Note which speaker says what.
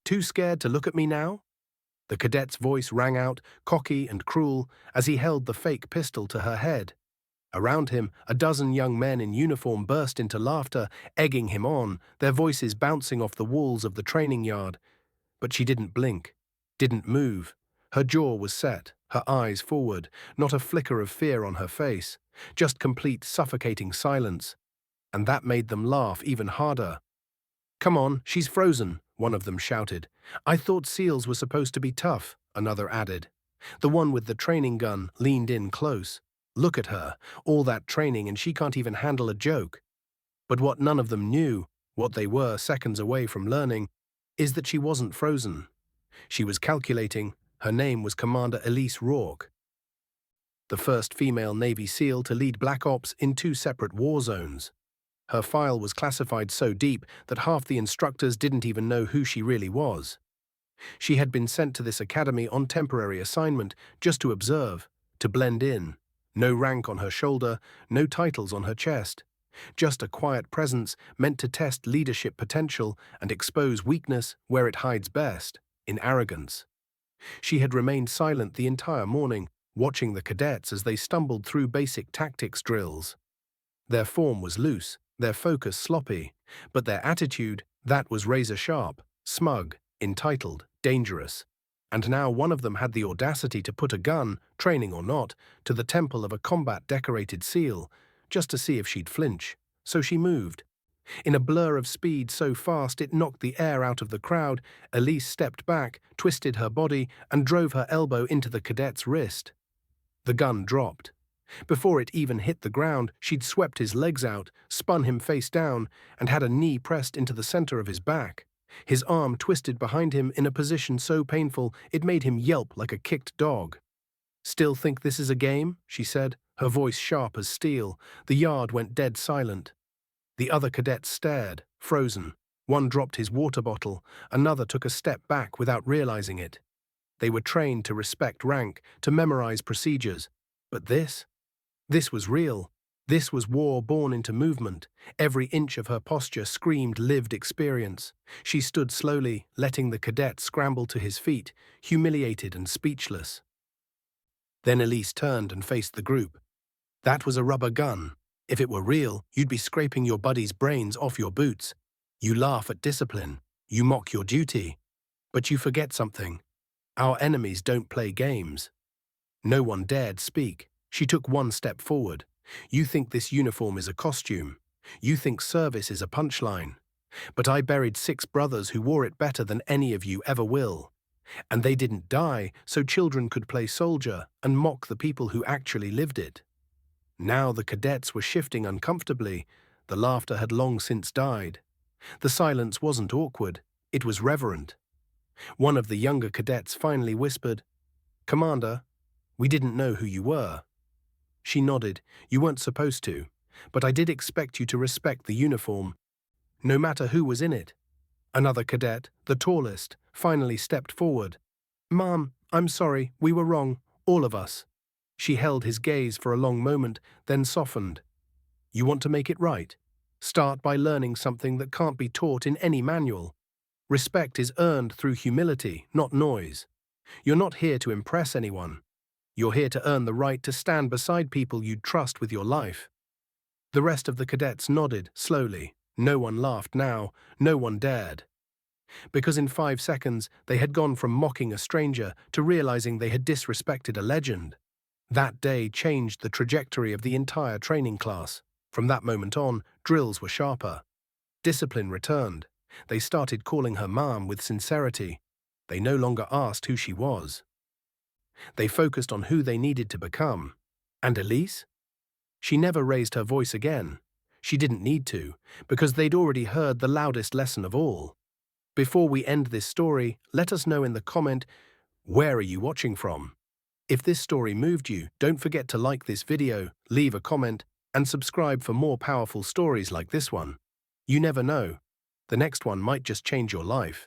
Speaker 1: Too scared to look at me now?" The cadet's voice rang out, cocky and cruel, as he held the fake pistol to her head. Around him, a dozen young men in uniform burst into laughter, egging him on, their voices bouncing off the walls of the training yard. But she didn't blink, didn't move. Her jaw was set, her eyes forward, not a flicker of fear on her face, just complete suffocating silence. And that made them laugh even harder. "Come on, she's frozen," one of them shouted. "I thought SEALs were supposed to be tough," another added. The one with the training gun leaned in close. "Look at her, all that training and she can't even handle a joke." But what none of them knew, what they were seconds away from learning, is that she wasn't frozen. She was calculating. Her name was Commander Elise Rourke, the first female Navy SEAL to lead Black Ops in 2 separate war zones. Her file was classified so deep that half the instructors didn't even know who she really was. She had been sent to this academy on temporary assignment just to observe, to blend in. No rank on her shoulder, no titles on her chest. Just a quiet presence meant to test leadership potential and expose weakness where it hides best, in arrogance. She had remained silent the entire morning, watching the cadets as they stumbled through basic tactics drills. Their form was loose, their focus sloppy, but their attitude, that was razor-sharp, smug, entitled, dangerous. And now one of them had the audacity to put a gun, training or not, to the temple of a combat-decorated SEAL, just to see if she'd flinch. So she moved. In a blur of speed so fast it knocked the air out of the crowd, Elise stepped back, twisted her body, and drove her elbow into the cadet's wrist. The gun dropped. Before it even hit the ground, she'd swept his legs out, spun him face down, and had a knee pressed into the center of his back. His arm twisted behind him in a position so painful it made him yelp like a kicked dog. "Still think this is a game?" she said, her voice sharp as steel. The yard went dead silent. The other cadets stared, frozen. One dropped his water bottle, another took a step back without realizing it. They were trained to respect rank, to memorize procedures. But this was real. This was war born into movement. Every inch of her posture screamed lived experience. She stood slowly, letting the cadet scramble to his feet, humiliated and speechless. Then Elise turned and faced the group. "That was a rubber gun. If it were real, you'd be scraping your buddy's brains off your boots. You laugh at discipline. You mock your duty. But you forget something. Our enemies don't play games." No one dared speak. She took one step forward. "You think this uniform is a costume. You think service is a punchline. But I buried 6 brothers who wore it better than any of you ever will. And they didn't die so children could play soldier and mock the people who actually lived it." Now the cadets were shifting uncomfortably. The laughter had long since died. The silence wasn't awkward. It was reverent. One of the younger cadets finally whispered, "Commander, we didn't know who you were." She nodded. "You weren't supposed to, but I did expect you to respect the uniform, no matter who was in it." Another cadet, the tallest, finally stepped forward. "Mom, I'm sorry, we were wrong, all of us." She held his gaze for a long moment, then softened. "You want to make it right? Start by learning something that can't be taught in any manual. Respect is earned through humility, not noise. You're not here to impress anyone. You're here to earn the right to stand beside people you'd trust with your life." The rest of the cadets nodded, slowly. No one laughed now, no one dared. Because in 5 seconds, they had gone from mocking a stranger to realizing they had disrespected a legend. That day changed the trajectory of the entire training class. From that moment on, drills were sharper. Discipline returned. They started calling her mom with sincerity. They no longer asked who she was. They focused on who they needed to become. And Elise? She never raised her voice again. She didn't need to, because they'd already heard the loudest lesson of all. Before we end this story, let us know in the comment, where are you watching from? If this story moved you, don't forget to like this video, leave a comment, and subscribe for more powerful stories like this one. You never know. The next one might just change your life.